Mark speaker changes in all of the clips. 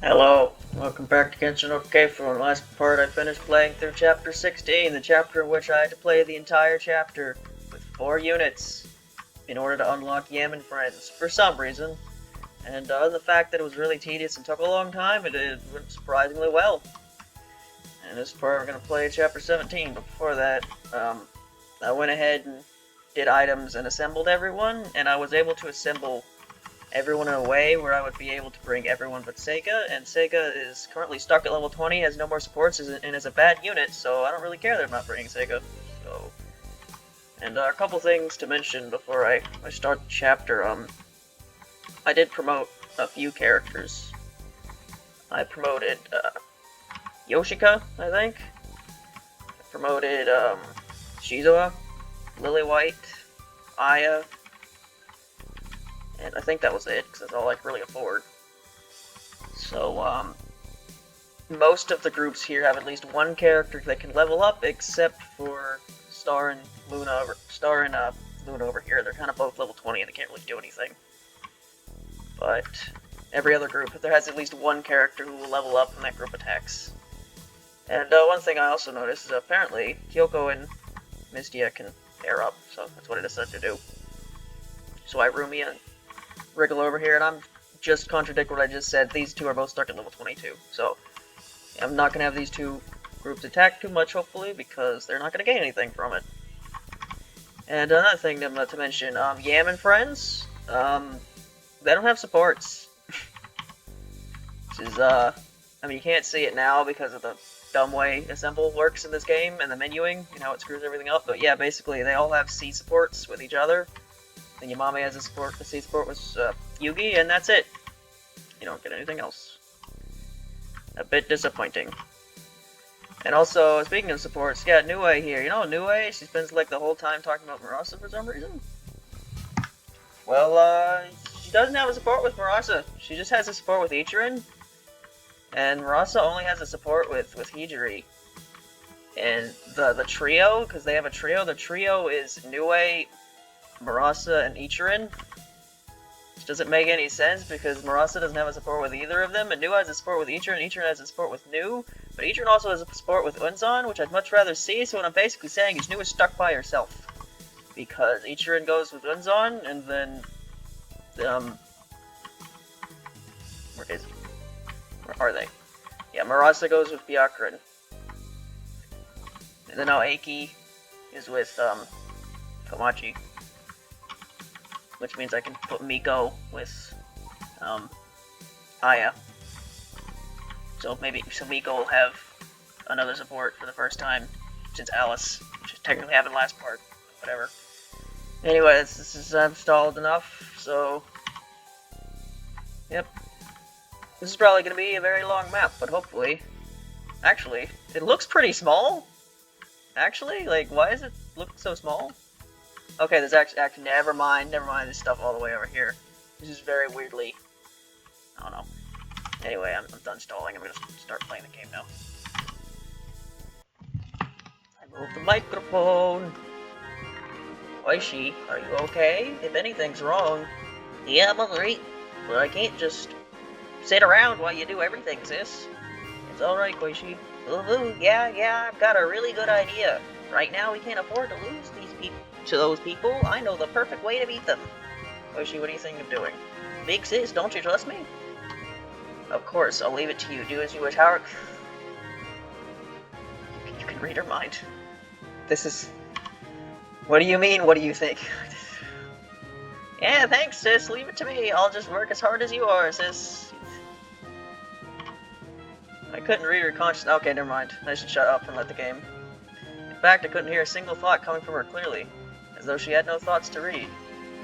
Speaker 1: Hello, welcome back to Gensou no Keifu. In the last part I finished playing through chapter 16, the chapter in which I had to play the entire chapter with 4 units in order to unlock Yam and Friends, for some reason. And other than the fact that it was really tedious and took a long time, it went surprisingly well. And this part we're going to play chapter 17, but before that, I went ahead and did items and assembled everyone, and I was able to assemble everyone in a way where I would be able to bring everyone but Sega, and Sega is currently stuck at level 20, has no more supports, and is a bad unit, so I don't really care that I'm not bringing Sega. So, and a couple things to mention before I start the chapter. I did promote a few characters. I promoted Yoshika, I think. I promoted Shizuo, Lily White, Aya, and I think that was it, because that's all I could really afford. So, most of the groups here have at least one character that can level up, except for Star and Luna over here. They're kind of both level 20 and they can't really do anything. But every other group, there has at least one character who will level up when that group attacks. And one thing I also noticed is apparently Kyoko and Mistia can pair up, so that's what I decided to do. So I Rumi and Wriggle over here, and I'm just contradict what I just said. These two are both stuck at level 22, so I'm not going to have these two groups attack too much, hopefully, because they're not going to gain anything from it. And another thing to mention, Yam and Friends, they don't have supports. This is, I mean, you can't see it now because of the dumb way Assemble works in this game, and the menuing, you know, it screws everything up, but yeah, basically, they all have C supports with each other. And Yamame has a C support with Yugi, and that's it. You don't get anything else. A bit disappointing. And also, speaking of supports, yeah, Nue here. You know Nue? She spends like the whole time talking about Murasa for some reason. Well, she doesn't have a support with Murasa. She just has a support with Ichirin. And Murasa only has a support with Hijiri. And the trio, because they have a trio, the trio is Nue, Murasa, and Ichirin. Which doesn't make any sense because Murasa doesn't have a support with either of them, and Nu has a support with Ichirin, and Ichirin has a support with Nu, but Ichirin also has a support with Unzan, which I'd much rather see, so what I'm basically saying is Nu is stuck by herself. Because Ichirin goes with Unzan, and then, where are they? Yeah, Murasa goes with Byakuren. And then now Aiki is with, Komachi. Which means I can put Miko with, Aya. So Miko will have another support for the first time since Alice, which technically happened last part, whatever. Anyway, this is I've stalled enough, so, yep. This is probably going to be a very long map, but hopefully, actually, it looks pretty small. Actually, like, why does it look so small? Okay, there's actually, never mind, there's stuff all the way over here. This is very weirdly, I don't know. Anyway, I'm done stalling, I'm gonna start playing the game now. I moved the microphone! Koishi, are you okay? If anything's wrong. Yeah, I'm alright, but I can't just sit around while you do everything, sis. It's alright, Koishi. Ooh, yeah, I've got a really good idea. Right now, we can't afford to lose those people. I know the perfect way to beat them. Koishi, what do you think of doing? Big sis, don't you trust me? Of course, I'll leave it to you. Do as you wish, Howard. You can read her mind. This is... What do you mean, what do you think? Yeah, thanks, sis. Leave it to me. I'll just work as hard as you are, sis. I couldn't read her conscience. Okay, never mind. I should shut up and let the game. In fact, I couldn't hear a single thought coming from her clearly. As though she had no thoughts to read.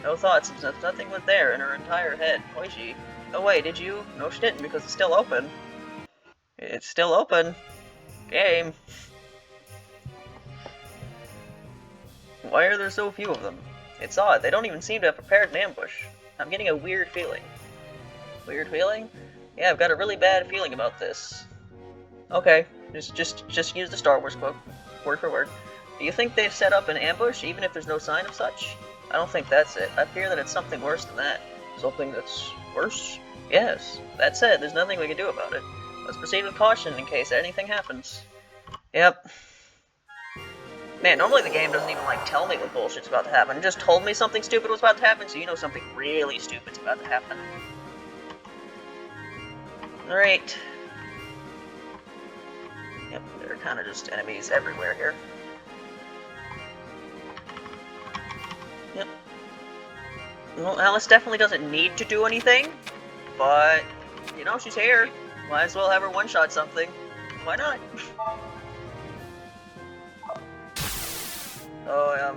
Speaker 1: No thoughts, nothing was there in her entire head. Koishi. Oh wait, did you? No she didn't, because it's still open. It's still open. Game. Why are there so few of them? It's odd, they don't even seem to have prepared an ambush. I'm getting a weird feeling. Weird feeling? Yeah, I've got a really bad feeling about this. Okay, just use the Star Wars quote, word for word. Do you think they've set up an ambush, even if there's no sign of such? I don't think that's it. I fear that it's something worse than that. Something that's worse? Yes, that's it. There's nothing we can do about it. Let's proceed with caution in case anything happens. Yep. Man, normally the game doesn't even, like, tell me what bullshit's about to happen. It just told me something stupid was about to happen, so you know something really stupid's about to happen. Alright. Yep, there are kind of just enemies everywhere here. Yep. Well, Alice definitely doesn't need to do anything, but, you know, she's here. Might as well have her one-shot something. Why not? Oh,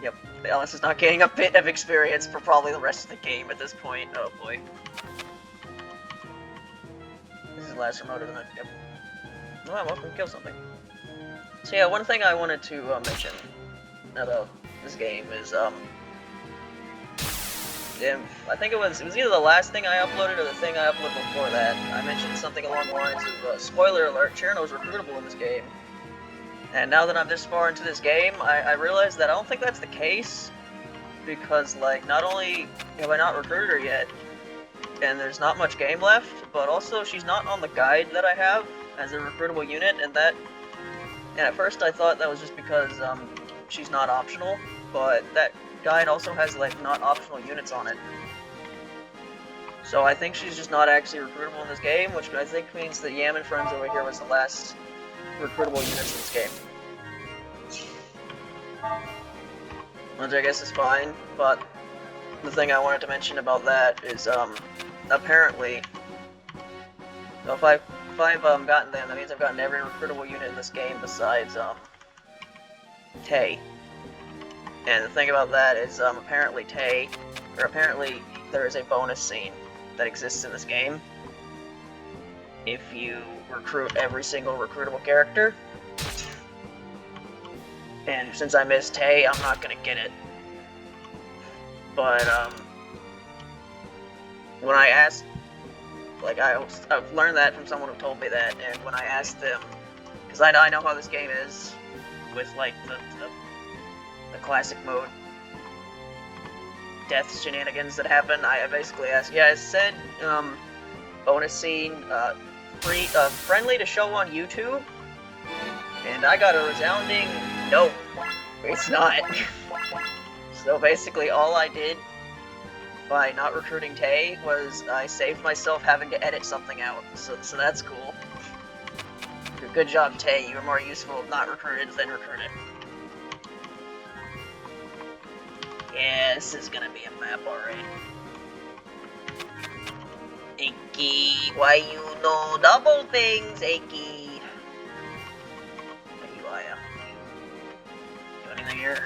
Speaker 1: yep, Alice is not gaining a bit of experience for probably the rest of the game at this point. Oh boy. This is last remote, isn't it? Yep. Oh, welcome to kill something. So yeah, one thing I wanted to mention about this game is, I think it was either the last thing I uploaded or the thing I uploaded before that. I mentioned something along the lines of, spoiler alert, Cherno's recruitable in this game. And now that I'm this far into this game, I realize that I don't think that's the case, because, like, not only have I not recruited her yet, and there's not much game left, but also she's not on the guide that I have as a recruitable unit, and at first I thought that was just because, she's not optional, but that guide also has, like, not optional units on it. So I think she's just not actually recruitable in this game, which I think means that Yam and Friends over here was the last recruitable units in this game. Which I guess is fine, but the thing I wanted to mention about that is, apparently, so if I've gotten them, that means I've gotten every recruitable unit in this game besides, Tay. And the thing about that is, apparently there is a bonus scene that exists in this game if you recruit every single recruitable character. And since I missed Tay, I'm not gonna get it. But, when I asked, like, I've learned that from someone who told me that, and when I asked them, because I know how this game is, with, like, the classic mode death shenanigans that happen, I basically asked, yeah, it said, bonus scene, friendly to show on YouTube, and I got a resounding no, it's not. So basically all I did by not recruiting Tay was I saved myself having to edit something out, so that's cool. Good job, Tay, you were more useful not recruited than recruited. Yeah, this is gonna be a map, alright. Aki, why you know double things, Aki? What you are? Do anything here?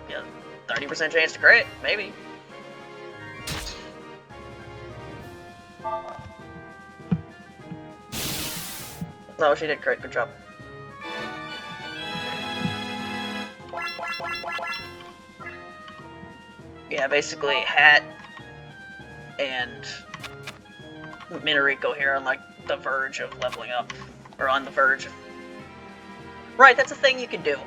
Speaker 1: Yeah, 30% chance to crit, maybe. No, she did crit, good job. Yeah, basically, Hat and Minariko here on, like, the verge of leveling up. Or on the verge of... Right, that's a thing you can do.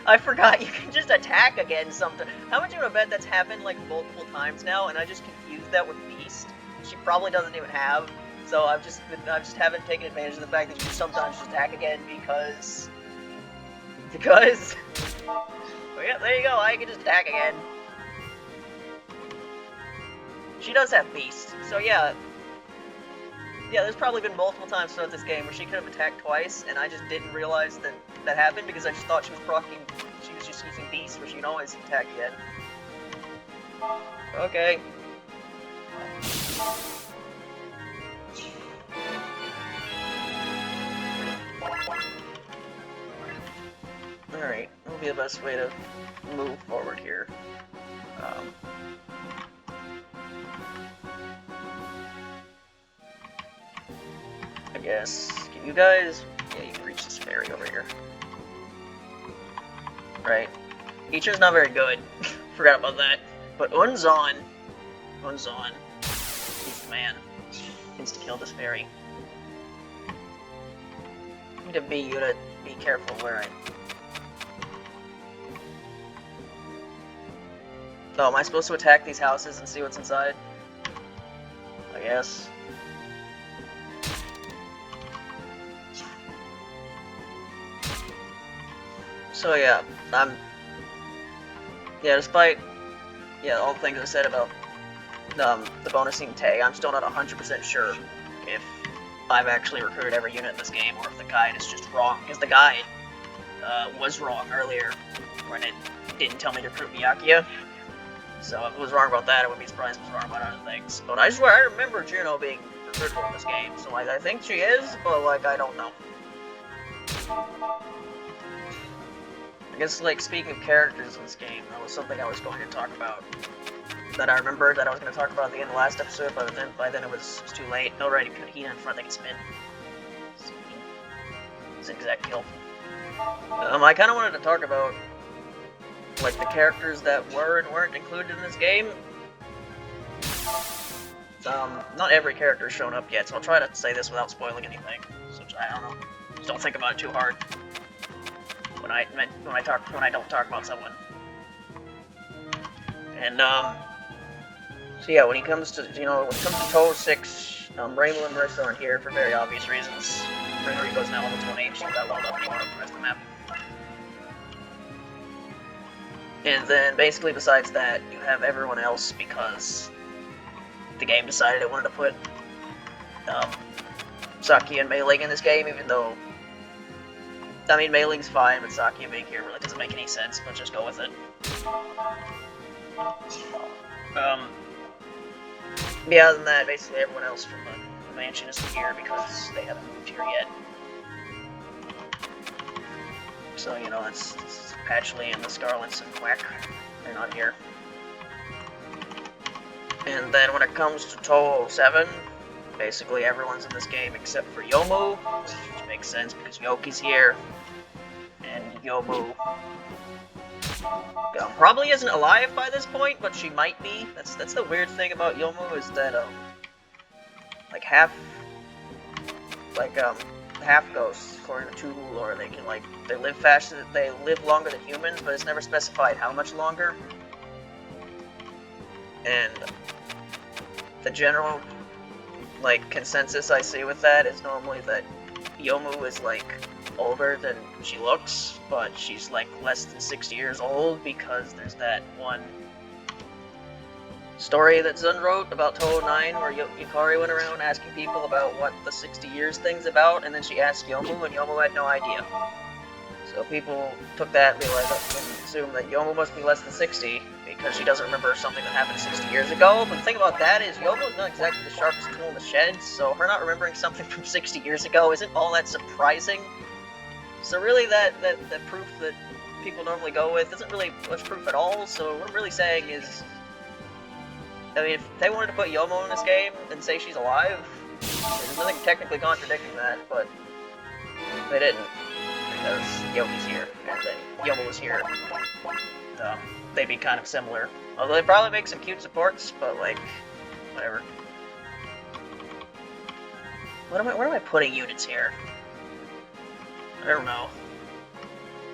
Speaker 1: I forgot, you can just attack again sometimes. How much of a bet that's happened, like, multiple times now, and I just confused that with Beast? She probably doesn't even have, so I just haven't taken advantage of the fact that you can sometimes just attack again because... Well, yeah, there you go, I can just attack again. She does have Beast, so yeah. Yeah, there's probably been multiple times throughout this game where she could have attacked twice, and I just didn't realize that that happened because I just thought she was just using Beast, where she can always attack again. Okay. Alright, that'll be the best way to move forward here. I guess, can you guys... Yeah, you can reach this ferry over here. Right. Ichi's not very good. Forgot about that. But Unzon, he's the man. Needs to kill this ferry. I need to be you to be careful where I... Oh, am I supposed to attack these houses and see what's inside? I guess. So yeah, despite all the things I said about the bonusing Tay, I'm still not 100% sure if I've actually recruited every unit in this game, or if the guide is just wrong, because the guide was wrong earlier when it didn't tell me to recruit Myakuya. So if it was wrong about that, I wouldn't be surprised if it was wrong about other things. But I swear, I remember Juno being recruitable in this game, so like, I think she is, but like, I don't know. I guess, like, speaking of characters in this game, that was something I was going to talk about. That I remembered that I was going to talk about at the end of the last episode, but then, by then it was too late. Already put heat in front, I can spin. Zigzag kill. I kind of wanted to talk about, like, the characters that were and weren't included in this game. Not every character has shown up yet, so I'll try to say this without spoiling anything. So, I don't know. Just don't think about it too hard when I don't talk about someone. And so yeah, when it comes to Total 6, Rainbow and Marissa aren't here for very obvious reasons. Rigo's now level 20, she's not that leveled up anymore for the rest of the map. And then basically besides that, you have everyone else because the game decided it wanted to put Saki and Mei Ling in this game, even though, I mean, Mei Ling's fine, but Saki being here really doesn't make any sense, but just go with it. Yeah, other than that, basically everyone else from the mansion isn't here because they haven't moved here yet. So, you know, it's Patchley and the Scarlets and Quack. They're not here. And then when it comes to Toho 7, basically everyone's in this game except for Yomu, which makes sense because Yoki's here. And Yomu probably isn't alive by this point, but she might be. That's the weird thing about Yomu, is that half ghosts, according to Tuhu lore, they live faster, they live longer than humans, but it's never specified how much longer. And the general consensus I see with that is normally that Yomu is older than she looks, but she's less than 60 years old, because there's that one story that Zun wrote about Toho 9 where Yukari went around asking people about what the 60 years thing's about, and then she asked Yomu, and Yomu had no idea. So people took that and assumed that Yomu must be less than 60 because she doesn't remember something that happened 60 years ago. But the thing about that is Yomu's not exactly the sharpest tool in the shed, so her not remembering something from 60 years ago isn't all that surprising. So really that proof that people normally go with isn't really much proof at all. So what I'm really saying is, I mean, if they wanted to put Yomu in this game and say she's alive, there's nothing technically contradicting that, but they didn't, because Yoki's here, and then Yomu was here. They'd be kind of similar. Although they'd probably make some cute supports, but whatever. Where am I putting units here? I don't know.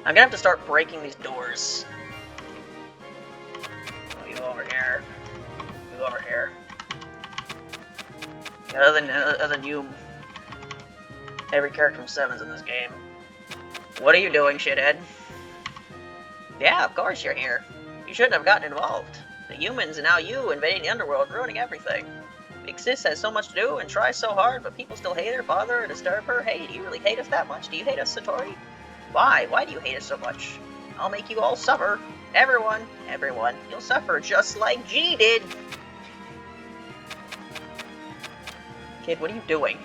Speaker 1: I'm gonna have to start breaking these doors. Oh, you go over here. You go over here. Yeah, other than you, every character from 7's in this game. What are you doing, shithead? Yeah, of course you're here. You shouldn't have gotten involved. The humans and now you invading the underworld, ruining everything. Big Sis has so much to do and tries so hard, but people still hate her, bother her, disturb her. Hey, do you really hate us that much? Do you hate us, Satori? Why? Why do you hate us so much? I'll make you all suffer. Everyone. You'll suffer just like G did. Kid, what are you doing?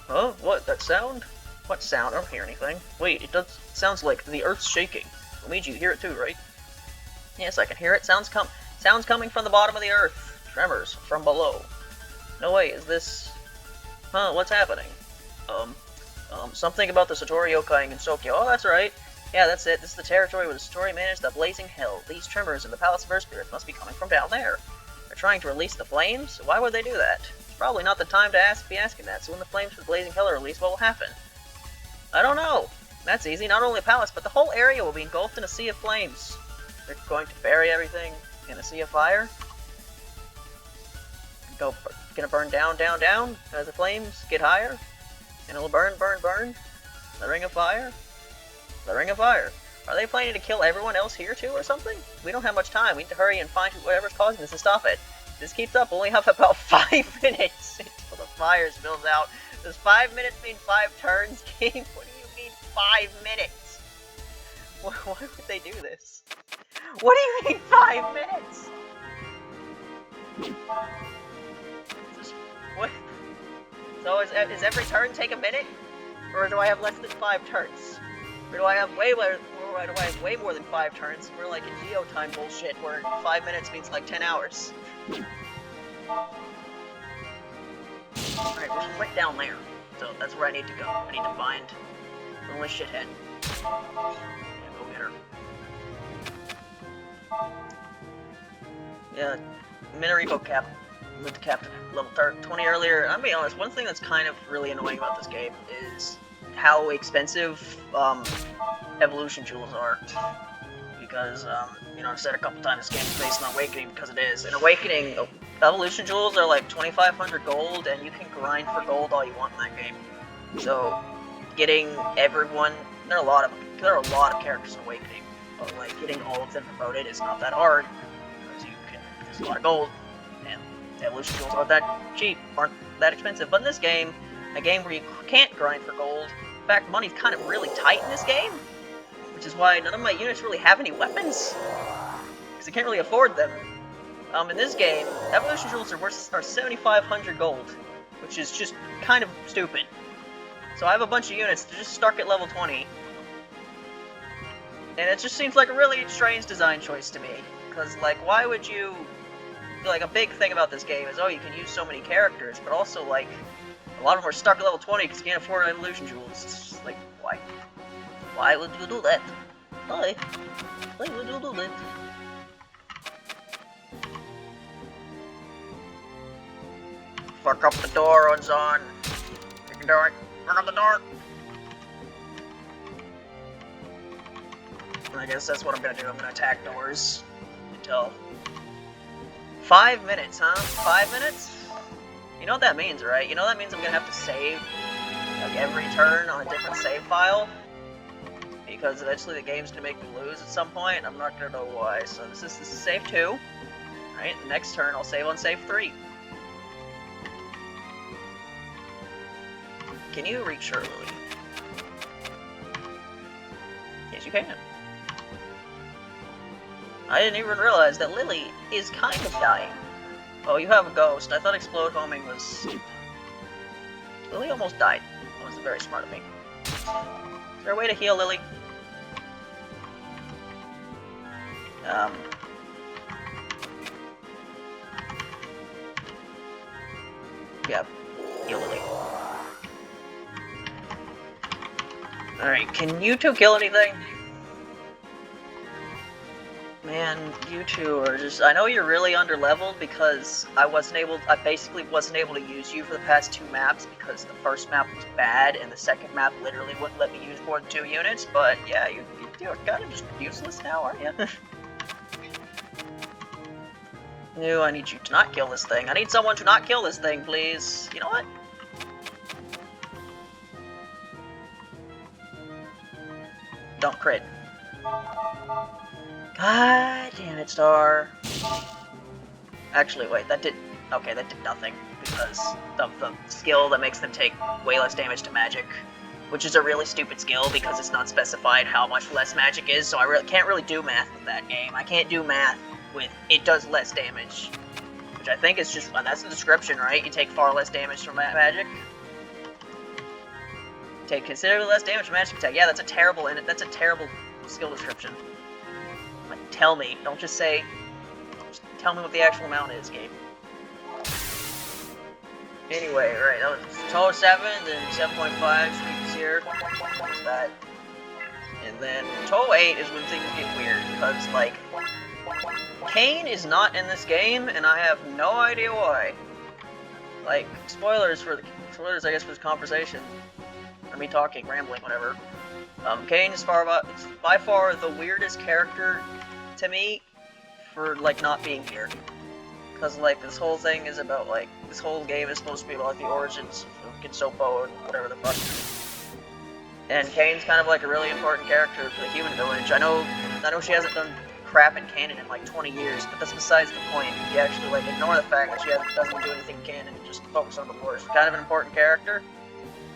Speaker 1: Huh? What? That sound? What sound? I don't hear anything. Wait, it sounds like the earth's shaking. Luigi, you hear it too, right? Yes, I can hear it. Sounds coming from the bottom of the earth. Tremors from below. No way, is this... Huh, what's happening? Something about the Satori yokai in Gensou. Oh, that's right. Yeah, that's it. This is the territory where the Satori managed the blazing hell. These tremors in the Palace of Earth Spirits must be coming from down there. They're trying to release the flames? Why would they do that? It's probably not the time to be asking that, so when the flames from the blazing hell are released, what will happen? I don't know. That's easy. Not only the palace, but the whole area will be engulfed in a sea of flames. They're going to bury everything in a sea of fire. Gonna burn down, down, down as the flames get higher. And it'll burn, burn, burn. The ring of fire. The ring of fire. Are they planning to kill everyone else here too or something? We don't have much time. We need to hurry and find whatever's causing this and stop it. If this keeps up, we'll only have about 5 minutes until the fire spills out. Does 5 minutes mean 5 turns, game? What do you mean 5 minutes? Why would they do this? What do you mean 5 minutes? What? So is every turn take a minute? Or do I have less than 5 turns? Or do I have way more than 5 turns? We're like in Geo time bullshit where 5 minutes means like 10 hours. Alright, we're right down there. So that's where I need to go. I need to find the only shithead. Yeah, go get her. Yeah, Minariko cap with the captain level 20 earlier. I'm being honest, one thing that's kind of really annoying about this game is how expensive evolution jewels are. Because, you know, I've said a couple times this game is based on Awakening because it is. In Awakening, evolution jewels are like 2,500 gold, and you can grind for gold all you want in that game. So, getting everyone, there are a lot of characters in Awakening, but like getting all of them promoted is not that hard because there's a lot of gold, and evolution jewels aren't that cheap, aren't that expensive. But in this game, a game where you can't grind for gold, in fact, money's kind of really tight in this game. Which is why none of my units really have any weapons, because I can't really afford them. In this game, evolution jewels are 7,500 gold, which is just kind of stupid. So I have a bunch of units that just stuck at level 20, and it just seems like a really strange design choice to me. Because, like, why would you... Like, a big thing about this game is, oh, you can use so many characters, but also, like, a lot of them are stuck at level 20 because you can't afford evolution jewels. It's just like, why? Why would you do that? Why? Why would you do that? Fuck up the door, Onzon. You can do it. Fuck up the door. I guess that's what I'm gonna do. I'm gonna attack doors until 5 minutes, huh? 5 minutes? You know what that means, right? You know that means I'm gonna have to save like every turn on a different save file. Because eventually the game's gonna make me lose at some point, I'm not gonna know why. So this is save 2. Right? The next turn I'll save on save 3. Can you reach her, Lily? Yes, you can. I didn't even realize that Lily is kind of dying. Oh, you have a ghost. I thought explode homing was... Lily almost died. That was very smart of me. Is there a way to heal Lily? Yeah, heal Lily. Alright, can you two kill anything? Man, you two are just... I know you're really underleveled because I basically wasn't able to use you for the past 2 maps because the first map was bad and the second map literally wouldn't let me use more than 2 units, but yeah, you're kind of just useless now, aren't you? No, I need you to not kill this thing. I need someone to not kill this thing, please. You know what? Don't crit. God damn it, Star. Actually, wait, that did... Okay, that did nothing, because of the skill that makes them take way less damage to magic. Which is a really stupid skill, because it's not specified how much less magic is, so I can't really do math with that game. I can't do math with it does less damage. Which I think is just... that's the description, right? You take far less damage from magic. Take considerably less damage from magic attack. Yeah, that's a terrible skill description. Like, tell me. Don't just say... Just tell me what the actual amount is, game. Anyway, right, that was total 7, then 7.5 streaks here. What's that? And then total 8 is when things get weird, because, like... Kane is not in this game, and I have no idea why. Like, spoilers, I guess, for this conversation. Or me talking, rambling, whatever. Kane is by far the weirdest character to me for, like, not being here. Because, like, this whole thing is about, like, this whole game is supposed to be about, like, the origins of Gensou and whatever the fuck. And Kane's kind of, like, a really important character for the human village. I know she hasn't done crap in canon in, like, 20 years, but that's besides the point. You actually, like, ignore the fact that she doesn't do anything in canon and just focus on the lore. She's kind of an important character,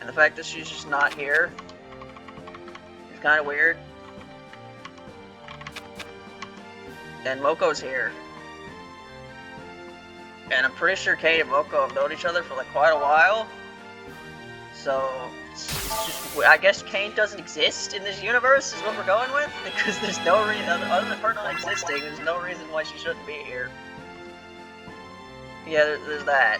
Speaker 1: and the fact that she's just not here is kind of weird. And Moko's here. And I'm pretty sure Kane and Moko have known each other for like quite a while. So, I guess Kane doesn't exist in this universe is what we're going with. Because there's no reason, other than her not existing, there's no reason why she shouldn't be here. Yeah, there's that.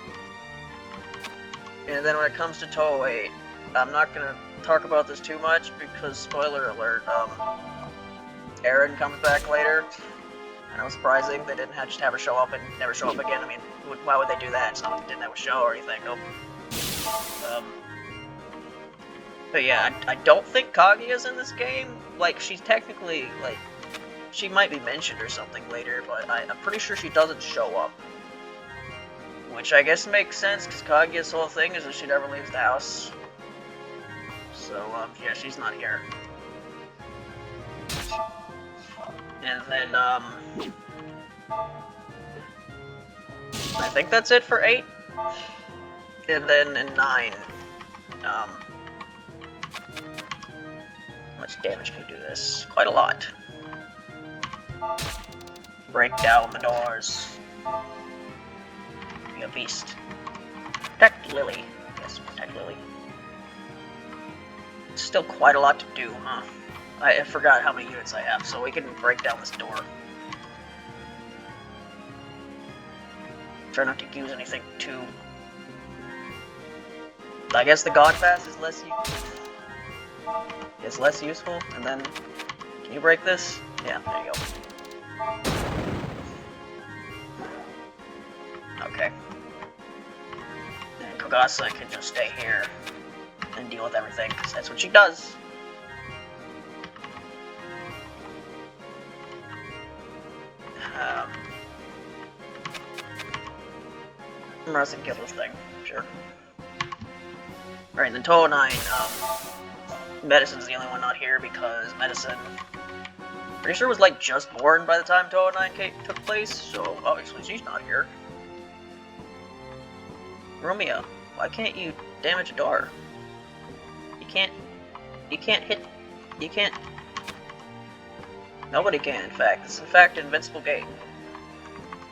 Speaker 1: And then when it comes to Toei, I'm not going to talk about this too much because, spoiler alert, Eren comes back later. And it was surprising they didn't just have her show up and never show up again. I mean, why would they do that? It's not like they didn't have a show or anything. Nope. But yeah, I don't think Kaguya's in this game. Like, she's technically, like, she might be mentioned or something later, but I'm pretty sure she doesn't show up. Which I guess makes sense, because Kaguya's whole thing is that she never leaves the house. So, yeah, she's not here. And then, I think that's it for 8. And then in 9, how much damage can you do this? Quite a lot. Break down the doors. Be a beast. Protect Lily. Yes, protect Lily. It's still quite a lot to do, huh? I forgot how many units I have, so we can break down this door. Try not to use anything too... I guess the God Pass is less useful, and then... Can you break this? Yeah, there you go. Okay. And Kogasa can just stay here and deal with everything, because that's what she does. Mercy kill this thing, sure. Alright, then Toho 9, Medicine's the only one not here because Medicine, pretty sure was like just born by the time Toho 9 took place, so obviously she's not here. Romeo, why can't you damage a door? You can't Nobody can, in fact. It's in fact an invincible gate.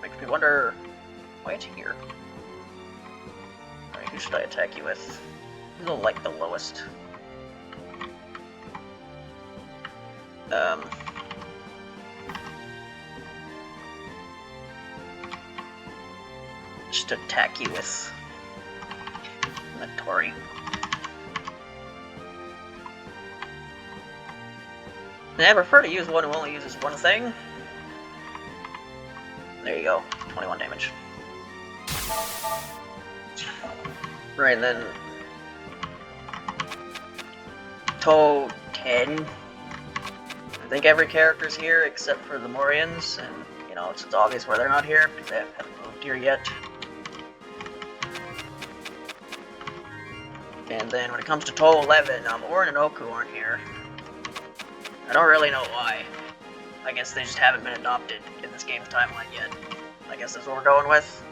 Speaker 1: Makes me wonder why it's here. Alright, who should I attack you with? Who's like the lowest? Just attack you with Tori. I prefer to use one who only uses one thing. There you go, 21 damage. Right, then... Toho 10. I think every character's here except for the Morians, and, you know, it's obvious why they're not here, because they haven't moved here yet. And then when it comes to Toho 11, Orin and Oku aren't here. I don't really know why. I guess they just haven't been adopted in this game's timeline yet. I guess that's what we're going with.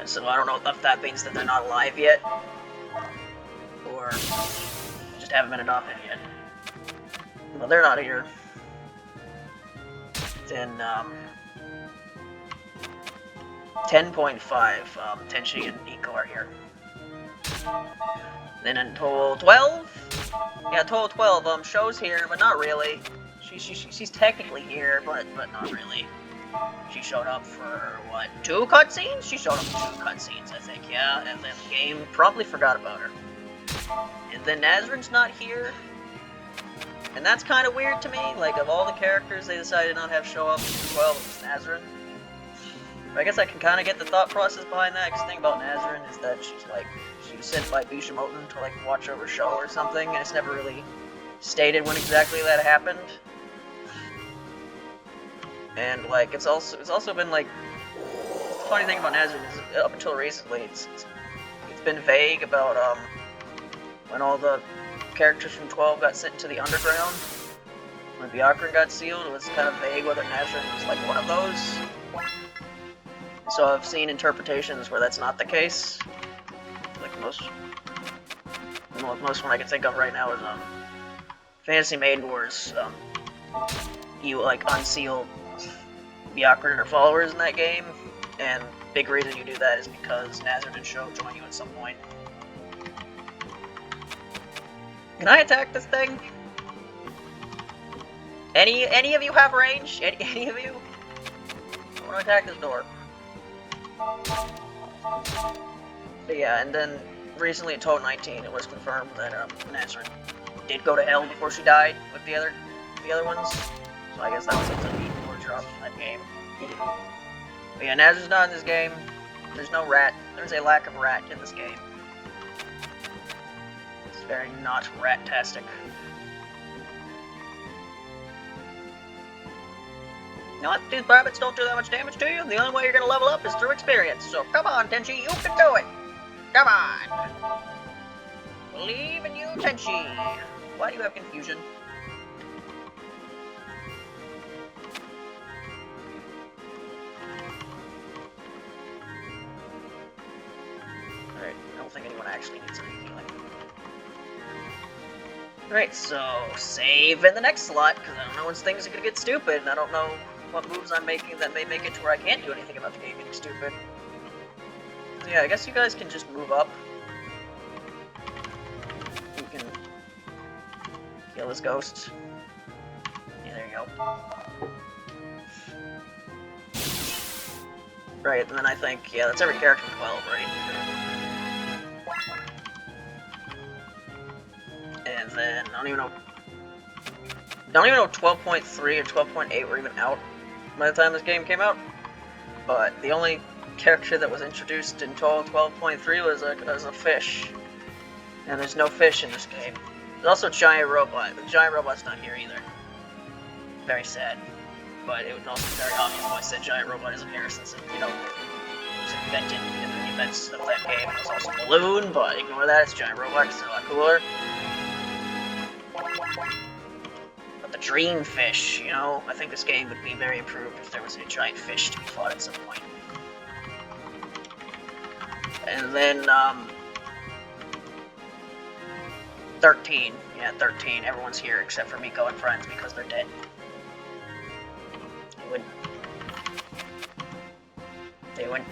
Speaker 1: So I don't know if that means that they're not alive yet, or just haven't been adopted yet. Well, they're not here. Then, 10.5, Tenshi and Miko are here. Then in Toho 12? Yeah, Toho 12, Shou's here, but not really. She's technically here, but not really. She showed up for, what, 2 cutscenes? She showed up for 2 cutscenes, I think, yeah, and then the game promptly forgot about her. And then Nazrin's not here. And that's kind of weird to me, like, of all the characters they decided not to have show up in 12, it was Nazrin. I guess I can kind of get the thought process behind that, because the thing about Nazrin is that she's, like, she was sent by Bishimoten to, like, watch over Show or something, and it's never really stated when exactly that happened. And like it's also been like the funny thing about Nazareth is up until recently it's been vague about when all the characters from 12 got sent into the underground. When Byakuran got sealed, it was kind of vague whether Nazareth was like one of those. So I've seen interpretations where that's not the case. Like most one I can think of right now is Fantasy Maiden Wars. You like unseal Byakuran and her followers in that game, and big reason you do that is because Nazareth and Sho join you at some point. Can I attack this thing? Any of you have range? Any of you? I want to attack this door. But yeah, and then recently at Toad 19, it was confirmed that Nazareth did go to hell before she died with the other ones. So I guess that was a neat more drop in that game. But yeah, Nazareth's not in this game. There's no rat. There's a lack of rat in this game. It's very not rat-tastic. You know what? These rabbits don't do that much damage to you. The only way you're gonna level up is through experience. So come on, Tenchi, you can do it! Come on! Believe in you, Tenchi! Why do you have confusion? Alright, I don't think anyone actually needs any healing. Alright, so save in the next slot, because I don't know when things are gonna get stupid, and I don't know what moves I'm making that may make it to where I can't do anything about the game getting stupid. Yeah, I guess you guys can just move up. You can kill this ghost. Yeah, there you go. Right, and then I think, yeah, that's every character from 12, right? And then, I don't even know 12.3 or 12.8 were even out by the time this game came out. But the only character that was introduced in 12.3 was a fish. And there's no fish in this game. There's also a giant robot. The giant robot's not here either. Very sad. But it was also very obvious why I said giant robot isn't here, since it, you know, was invented in the events of that game. It was also a balloon, but ignore that, it's a giant robot because they're a lot cooler. But the dream fish, you know, I think this game would be very improved if there was a giant fish to be fought at some point. And then, 13. Yeah, 13. Everyone's here except for Miko and friends because they're dead. They went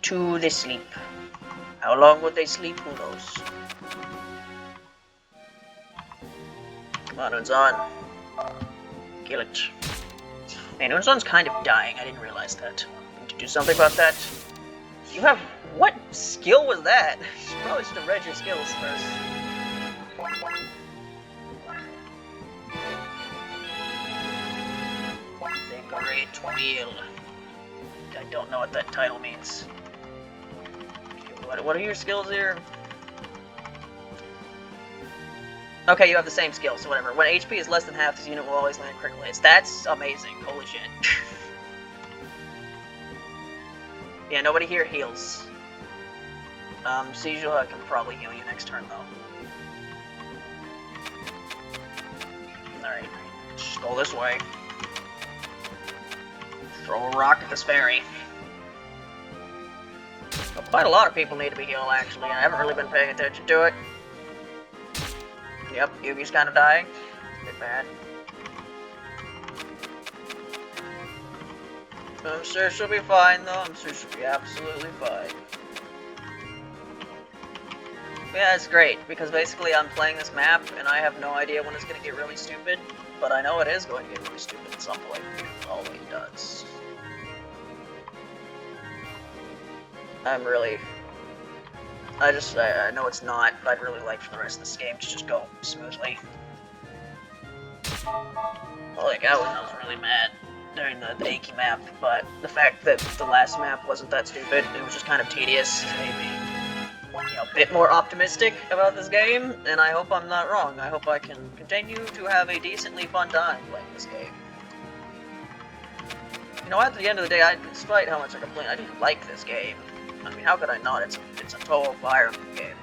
Speaker 1: to the sleep. How long would they sleep? Who knows? Come on, Unzon. Kill it. Man, Unzon's kind of dying. I didn't realize that. Need to do something about that. You have... What skill was that? You probably should have read your skills first. The Great Wheel. I don't know what that title means. What are your skills here? Okay, you have the same skills, so whatever. When HP is less than half, this unit will always land critical hits. That's amazing. Holy shit. Yeah, nobody here heals. Seijula can probably heal you next turn, though. Alright, just go this way. Throw a rock at this fairy. Well, quite a lot of people need to be healed, actually. I haven't really been paying attention to it. Yep, Yugi's kind of dying. It's a bit bad. I'm sure she'll be fine, though. I'm sure she'll be absolutely fine. Yeah, it's great, because basically I'm playing this map, and I have no idea when it's going to get really stupid, but I know it is going to get really stupid at some point. It always does. I'm really... I know it's not, but I'd really like for the rest of this game to just go smoothly. Holy cow, I was really mad during the Aki map, but the fact that the last map wasn't that stupid, it was just kind of tedious, made me a bit more optimistic about this game, and I hope I'm not wrong. I hope I can continue to have a decently fun time playing this game. You know, at the end of the day, despite how much I complain, I do like this game. I mean, how could I not? It's a total Fire Emblem game.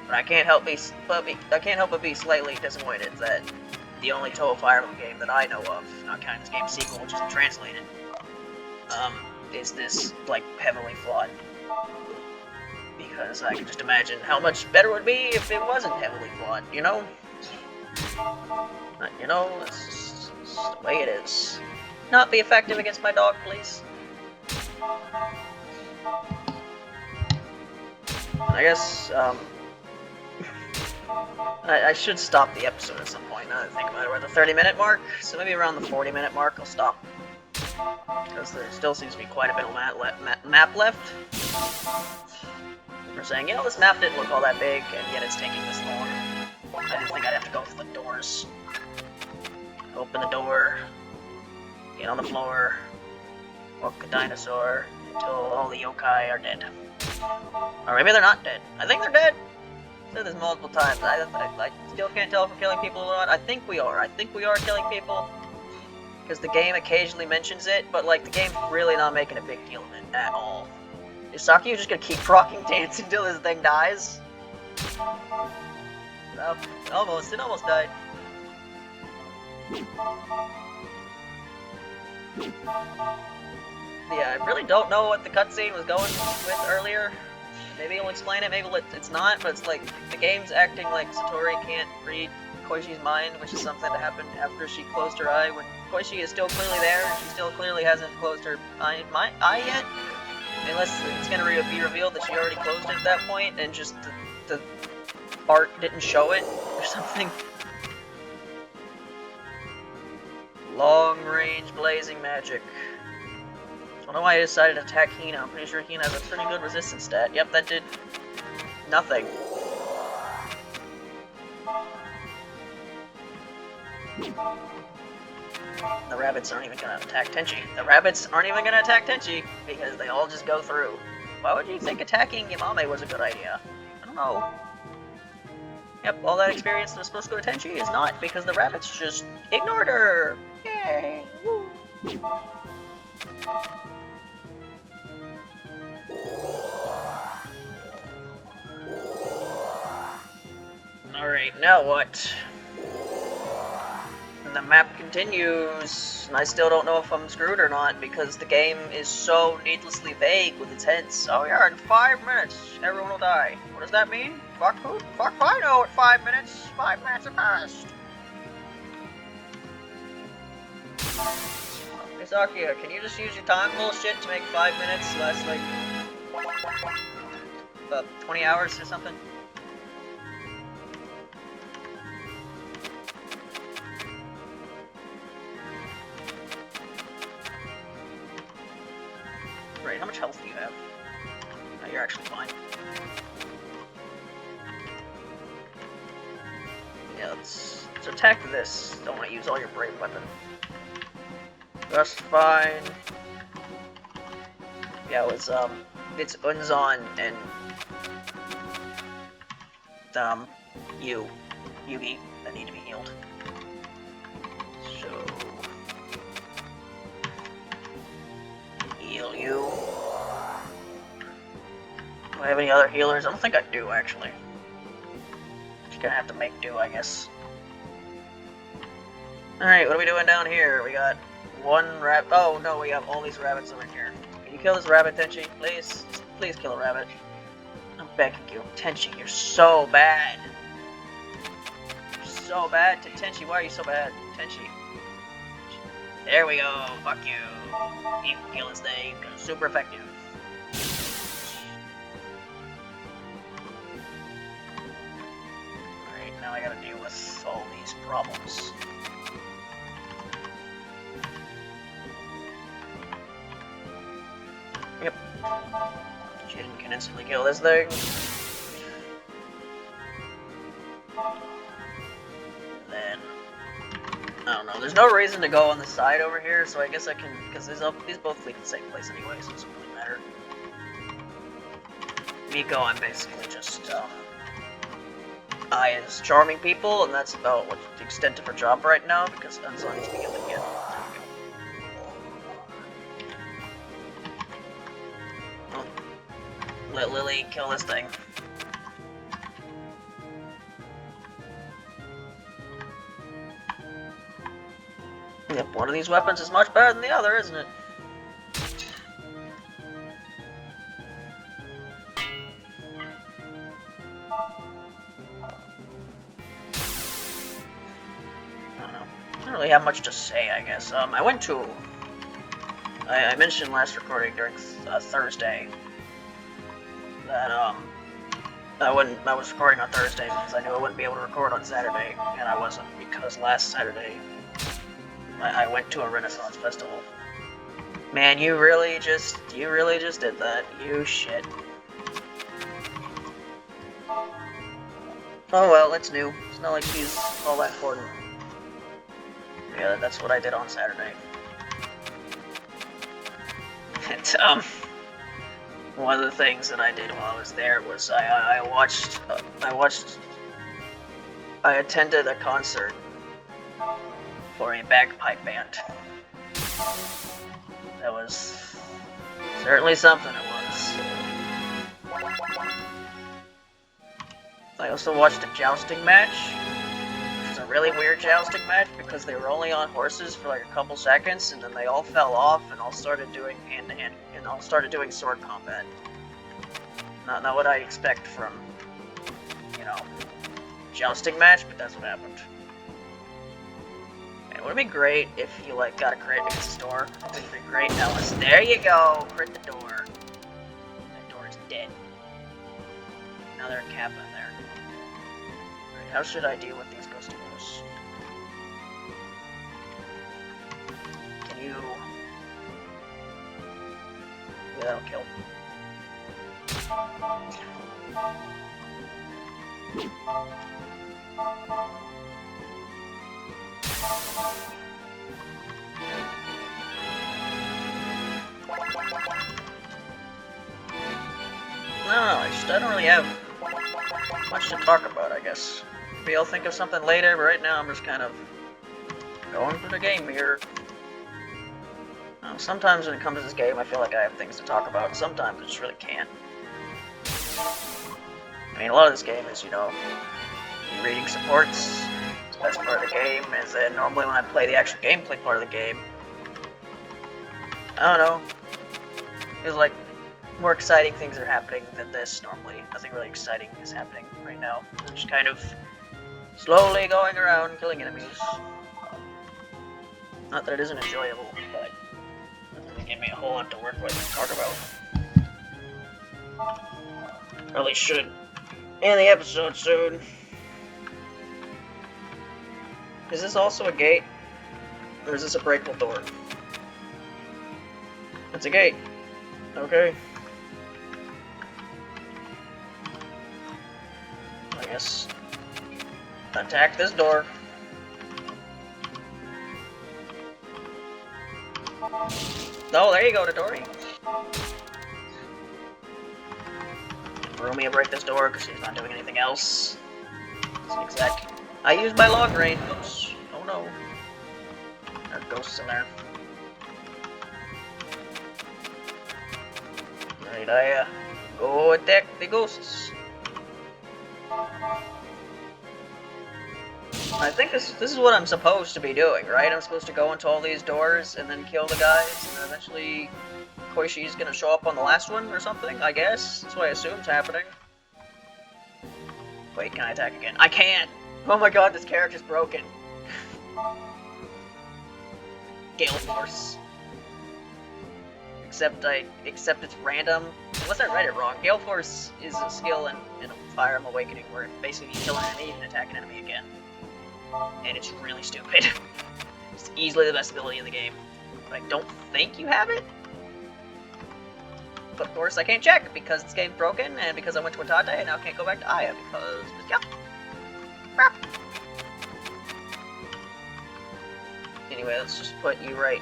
Speaker 1: But I can't help but be slightly disappointed that the only Total Fire Emblem game that I know of, not counting this game's sequel, which isn't translated, is this, like, heavily flawed. Because I can just imagine how much better it would be if it wasn't heavily flawed, you know? You know, it's the way it is. Not be effective against my dog, please. I guess, I should stop the episode at some point, now that I think about it. We're at the 30-minute mark, so maybe around the 40-minute mark I'll stop. Because there still seems to be quite a bit of map left. We're saying, you know, this map didn't look all that big, and yet it's taking this long. I didn't think I'd have to go through the doors. Open the door. Get on the floor. Walk a dinosaur until all the yokai are dead. Or maybe they're not dead. I think they're dead! I've said this multiple times. I still can't tell if we're killing people or not. I think we are. I think we are killing people. Because the game occasionally mentions it, but like the game's really not making a big deal of it at all. Is Saki just gonna keep rocking dance until this thing dies? No, almost. It almost died. Yeah, I really don't know what the cutscene was going with earlier. Maybe it'll explain it, maybe it's not, but it's like, the game's acting like Satori can't read Koishi's mind, which is something that happened after she closed her eye, when Koishi is still clearly there, and she still clearly hasn't closed her eye yet. Unless it's gonna be revealed that she already closed it at that point, and just the art didn't show it, or something. Long-range blazing magic. I don't know why I decided to attack Hina. I'm pretty sure Hina has a pretty good resistance stat. Yep, that did nothing. The rabbits aren't even gonna attack Tenchi. The rabbits aren't even gonna attack Tenchi, because they all just go through. Why would you think attacking Yamame was a good idea? I don't know. Yep, all that experience that was supposed to go to Tenchi is not, because the rabbits just ignored her! Yay! Woo! Alright, now what? And the map continues, and I still don't know if I'm screwed or not, because the game is so needlessly vague with its hints. Oh yeah, in 5 minutes, everyone will die. What does that mean? Fuck who? Fuck if I know at 5 minutes. 5 minutes have passed. Hey Sakia, can you just use your time bullshit to make 5 minutes last, like, 20 hours or something? Great, how much health do you have? Oh, you're actually fine. Yeah, let's attack this. Don't want to use all your brave weapon. That's fine. Yeah, it was, it's Unzon and, Yugi that need to be healed. So, heal you. Do I have any other healers? I don't think I do, actually. Just gonna have to make do, I guess. Alright, what are we doing down here? We got one rabbit. Oh, no, we have all these rabbits over here. Can you kill this rabbit, Tenchi? Please? Please kill a rabbit. I'm begging you. Tenchi, you're so bad. You're so bad. Tenchi, why are you so bad? Tenchi. There we go. Fuck you. You can kill this thing. Super effective. Alright, now I gotta deal with all these problems. Yep. Jin can instantly kill this thing. And then, I don't know, there's no reason to go on the side over here, so I guess I can, because these both lead to the same place anyway, so it doesn't really matter. Miko, I'm basically just, Aya's charming people, and that's about what the extent of her job right now, because Enzo needs to be killing it. Oh. Let Lily kill this thing. Yep, one of these weapons is much better than the other, isn't it? I don't really have much to say, I guess. I went to... I mentioned last recording during Thursday that, I was recording on Thursday because I knew I wouldn't be able to record on Saturday, and I wasn't, because last Saturday I went to a Renaissance festival. Man, you really just did that. You shit. Oh well, it's new. It's not like she's all that important. Yeah, that's what I did on Saturday. And, one of the things that I did while I was there was I attended a concert for a bagpipe band. That was certainly something, it was. I also watched a jousting match, which was a really weird jousting match because they were only on horses for like a couple seconds, and then they all fell off and all started doing hand-to-hand, and all started doing sword combat. Not what I expect from, you know, jousting match, but that's what happened. And it would be great if you like got a crit against the door. It would be great, Ellis. There you go, crit the door. That door is dead. Another cap in there. Right, how should I deal with these ghost doors? Can you? Yeah, that'll kill. No, I don't really have much to talk about, I guess. Maybe I'll think of something later, but right now I'm just kind of going through the game here. Sometimes when it comes to this game, I feel like I have things to talk about. Sometimes I just really can't. I mean, a lot of this game is, you know, you reading supports. It's the best part of the game, is that normally when I play the actual gameplay part of the game, I don't know, feels like more exciting things are happening than this normally. Nothing really exciting is happening right now. I'm just kind of slowly going around killing enemies. Not that it isn't enjoyable, but it doesn't give me a whole lot to work with and talk about. Probably should end the episode soon. Is this also a gate? Or is this a breakable door? It's a gate. Okay. I guess attack this door. Oh, there you go, Dodori. Rumi will break this door because she's not doing anything else. Exact. I used my long range. Oops. Oh no. There are ghosts in there. Right, I go attack the ghosts. I think this is what I'm supposed to be doing, right? I'm supposed to go into all these doors and then kill the guys, and then eventually Koishi's gonna show up on the last one or something, I guess. That's what I assume's happening. Wait, can I attack again? I can't! Oh my god, this character's broken. Gale Force. Except it's random. Unless I read it wrong, Gale Force is a skill in Fire Emblem Awakening where basically you kill an enemy and attack an enemy again. And it's really stupid. It's easily the best ability in the game. But I don't think you have it. But of course I can't check because this game's broken and because I went to Watate and now I can't go back to Aya because, yeah. Crap. Anyway, let's just put you right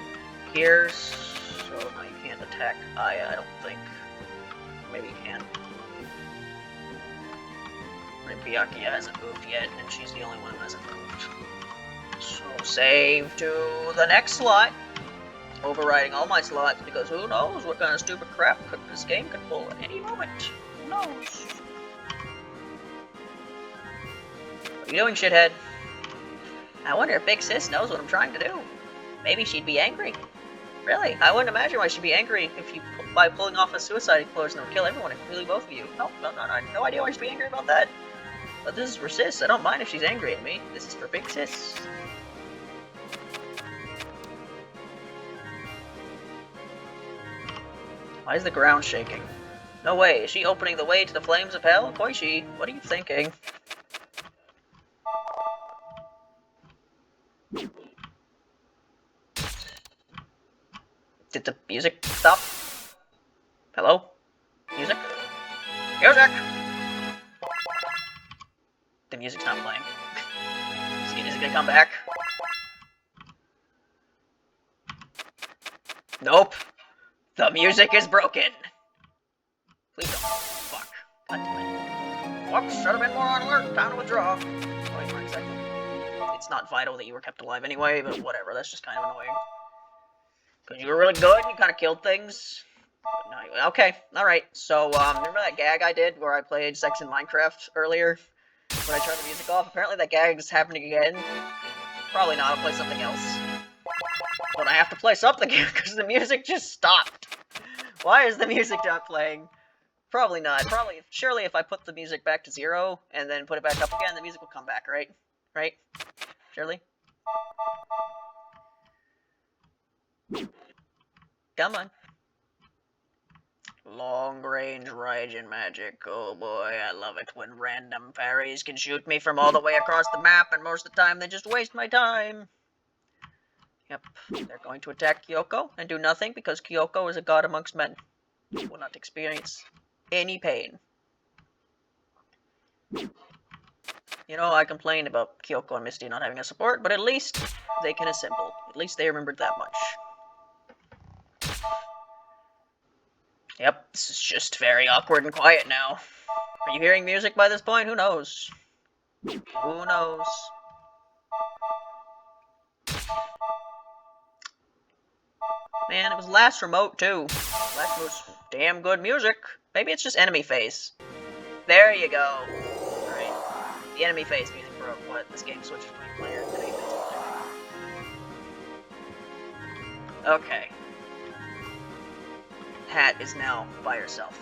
Speaker 1: here so now you can't attack Aya, I don't think. Maybe you can. Byakuya hasn't moved yet, and she's the only one who hasn't moved. So save to the next slot. Overriding all my slots, because who knows what kind of stupid crap this game could pull at any moment. Who knows? What are you doing, shithead? I wonder if Big Sis knows what I'm trying to do. Maybe she'd be angry. Really? I wouldn't imagine why she'd be angry if you, by pulling off a suicide explosion that would kill everyone, including both of you. No, I have no idea why she'd be angry about that. But this is for Sis. I don't mind if she's angry at me. This is for Big Sis. Why is the ground shaking? No way, is she opening the way to the flames of hell? Koishi, what are you thinking? Did the music stop? Hello? Music? Music! The music's not playing. Is it gonna come back? Nope. The music is broken. Please don't. Fuck. God damn it. Whoops, should have been more on alert. Time to withdraw. Wait 1 second. It's not vital that you were kept alive anyway, but whatever. That's just kind of annoying. Because you were really good, you kind of killed things. But no, anyway, okay, alright. So, remember that gag I did where I played Sex in Minecraft earlier? When I turned the music off? Apparently that gag is happening again. Probably not, I'll play something else. But I have to play something because the music just stopped. Why is the music not playing? Probably not. Surely if I put the music back to 0 and then put it back up again, the music will come back, right? Right? Surely? Come on. Long-range Raijin magic. Oh boy, I love it when random fairies can shoot me from all the way across the map, and most of the time they just waste my time. Yep, they're going to attack Kyoko and do nothing because Kyoko is a god amongst men. She will not experience any pain. You know, I complained about Kyoko and Misty not having a support, but at least they can assemble. At least they remembered that much. Yep, this is just very awkward and quiet now. Are you hearing music by this point? Who knows? Who knows? Man, it was last remote, too. Last remote's damn good music. Maybe it's just enemy phase. There you go. Alright. The enemy phase music broke. What? This game switches between player and enemy phase music. Okay. Hat is now by herself.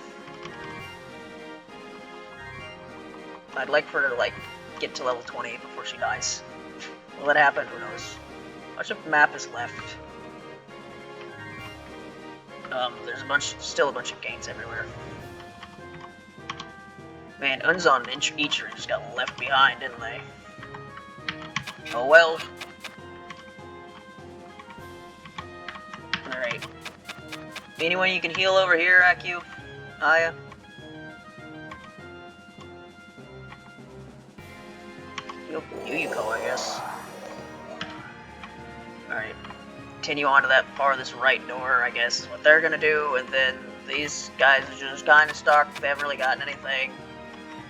Speaker 1: I'd like for her to, like, get to level 20 before she dies. Will that happen? Who knows? How much of the map is left? There's still a bunch of gates everywhere. Man, Unzon and Ichiro just got left behind, didn't they? Oh well. Alright. Anyone you can heal over here, Aku? Aya? Yuyuko, I guess. Alright. Continue on to that farthest right door, I guess, is what they're gonna do, and then these guys are just kinda stuck, they haven't really gotten anything.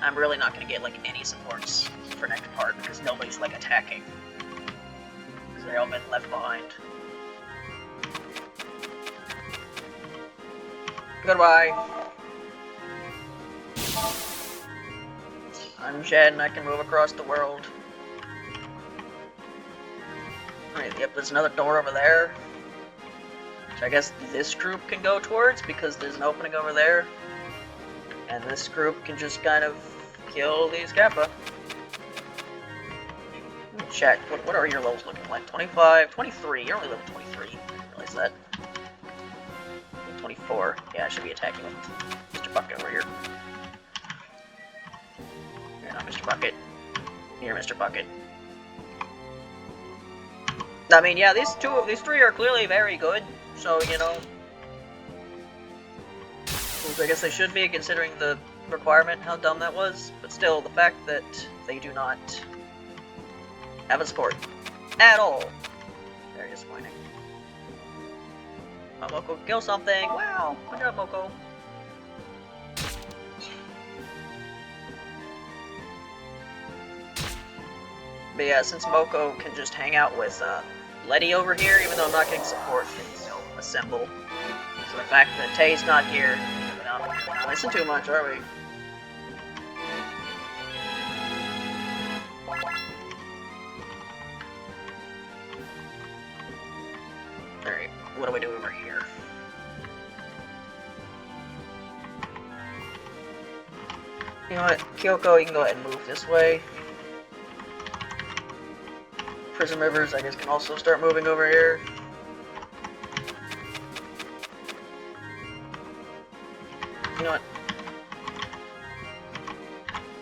Speaker 1: I'm really not gonna get, like, any supports for next part, because nobody's, like, attacking. Because they've all been left behind. Goodbye. I'm Shed, and I can move across the world. Alright, yep, there's another door over there. Which I guess this group can go towards, because there's an opening over there. And this group can just kind of kill these Kappa. Chat, what are your levels looking like? 25, 23, you're only level 23. I realize that. 24. Yeah, I should be attacking with Mr. Bucket over here. You're not Mr. Bucket. You're Mr. Bucket. I mean, yeah, these three are clearly very good, so, you know, I guess they should be, considering the requirement, how dumb that was, but still, the fact that they do not have a support at all, very disappointing. Oh, Moko can kill something! Wow! Good job, Moko! But yeah, since Moko can just hang out with Letty over here, even though I'm not getting support, can assemble. So the fact that Tay's not here, we're not missing too much, are we? Alright, what do we do over here? You know what, Kyoko, you can go ahead and move this way. Prism Rivers, I guess, can also start moving over here. You know what?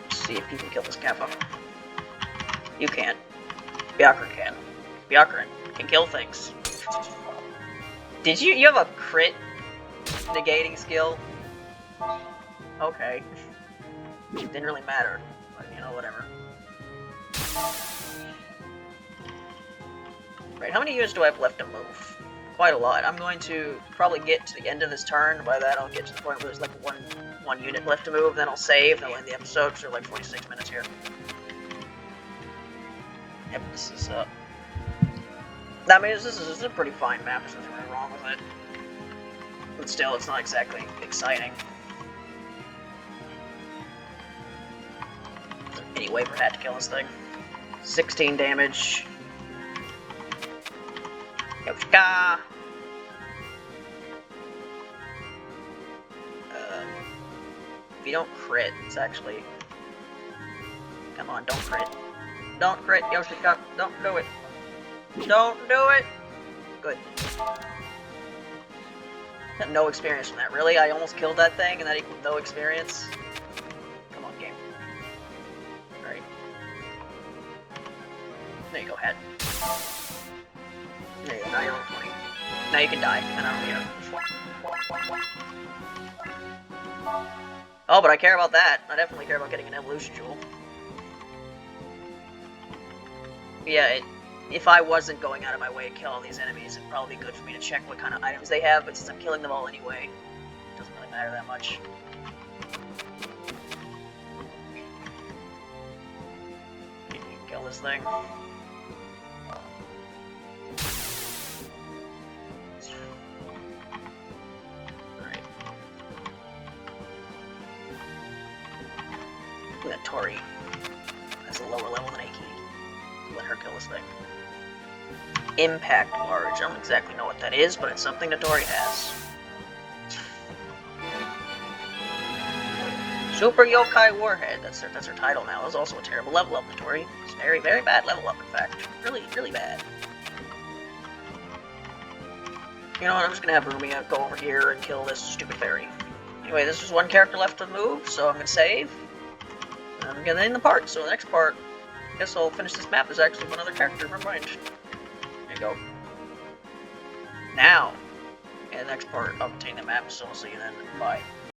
Speaker 1: Let's see if you can kill this Kappa. You can't. Byakuran can. Byakuran can kill things. Did you have a crit negating skill? Okay. It didn't really matter, but you know, whatever. Right, how many units do I have left to move? Quite a lot. I'm going to probably get to the end of this turn. By that, I'll get to the point where there's like one unit left to move, then I'll save, then I'll end the episode, because we're like 46 minutes here. Yep, this is, I mean, this is a pretty fine map, there's nothing really wrong with it. But still, it's not exactly exciting. Anyway, we had to kill this thing. 16 damage. Yoshika! If you don't crit, it's actually... Come on, don't crit. Don't crit, Yoshika! Don't do it! Don't do it! Good. Got no experience from that. Really? I almost killed that thing and that equaled no experience? Come on, game. Alright. There you go, head. There you go, now you're on 20. Now you can die, and I don't care. Oh, but I care about that. I definitely care about getting an evolution jewel. Yeah, if I wasn't going out of my way to kill all these enemies, it'd probably be good for me to check what kind of items they have, but since I'm killing them all anyway, it doesn't really matter that much. You can kill this thing. That Tori has a lower level than Aki. Let her kill this thing. Impact Large. I don't exactly know what that is, but it's something that Tori has. Super Yokai Warhead. That's her title now. It was also a terrible level up, Tori. It's very, very bad level up, in fact. Really, really bad. You know what? I'm just gonna have Rumia go over here and kill this stupid fairy. Anyway, there's just one character left to move, so I'm gonna save. I'm gonna end the part, so the next part, I guess I'll finish this map. There's actually one other character, never mind. There you go. Now, in the next part, I'll obtain the map, so I'll see you then. Bye.